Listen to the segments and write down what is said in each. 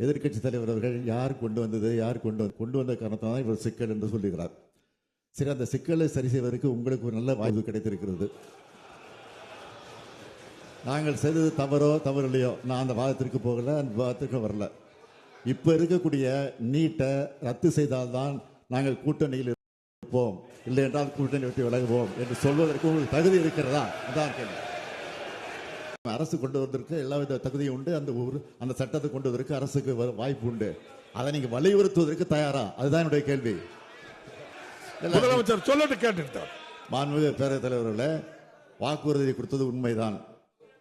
எதிர்க்கட்சி தலைவர் அவர்கள் யார் கொண்டு வந்தது, யார் கொண்டு வந்த காரணத்தால் தான் இவர் சிக்கல் என்று சொல்லுகிறார். சரி, அந்த சிக்கலை சரி செய்வதற்கு உங்களுக்கு ஒரு நல்ல வாய்ப்பு கிடைத்திருக்கிறது. நாங்கள் செய்தது தவறு இல்லையோ, நான் அந்த வாதத்திற்கு போகல, அந்த வாதத்திற்கு வரல. இப்போ இருக்கக்கூடிய நீட்டை ரத்து செய்தால்தான் நாங்கள் கூட்டணியில் இருப்போம், இல்லை என்றால் கூட்டணி விட்டு விலகுவோம் என்று சொல்வதற்கு உங்களுக்கு தகுதி இருக்கிறதா? அதான் கேள்வி. அரசு கொண்டு வருவதற்கு எல்லா வித தகுதியும் உண்டு. அந்த சட்டத்தை கொண்டு வருவதற்கு அரசுக்கு வாய்ப்பு உண்டு. அதை நீங்க வலியுறுத்துவதற்கு தயாரா? அதுதான் என்னுடைய கேள்வி. முதலமைச்சர் சொல்லிட்டு கேட்டுட்டார். மாண்புமிகு பேரவைத் தலைவர்களே, வாக்குறுதி கொடுத்தது உண்மைதான்,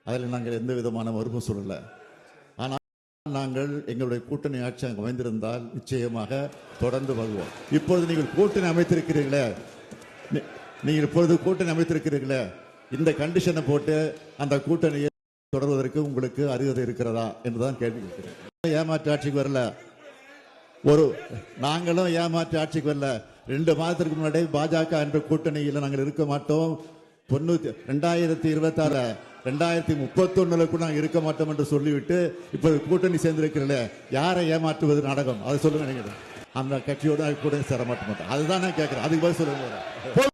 அதில் நாங்கள் எந்த விதமான மறுப்பும் சொல்லல. ஆனால் நாங்கள் எங்களுடைய கூட்டணி ஆட்சி அங்கு அமைந்திருந்தால் நிச்சயமாக தொடர்ந்து வருவோம். இப்பொழுது நீங்கள் கூட்டணி அமைத்திருக்கிறீர்களே, இந்த கண்டிஷனை போட்டு அந்த கூட்டணியை தொடர்வதற்கு உங்களுக்கு அருகதை இருக்கிறதா என்றுதான் கேள்வி கேட்கிறேன். ஏமாற்று ஆட்சிக்கு வரல, நாங்களும் ஏமாற்று ஆட்சிக்கு வரல. 2 மாதத்திற்கு முன்னாடி பாஜக என்ற கூட்டணியில் நாங்கள் இருக்க மாட்டோம், 2026 2031 கூட நாங்கள் இருக்க மாட்டோம் என்று சொல்லிவிட்டு இப்ப கூட்டணி சேர்ந்திருக்கிறீர்களே, யாரை ஏமாற்றுவது நாடகம்? அதை சொல்லுங்க. நீங்க அந்த கட்சியோட கூட்டணி சேர மாட்டோம். அதுதான் நான் கேட்கிறேன். அதுக்கு பதில் சொல்லுங்க.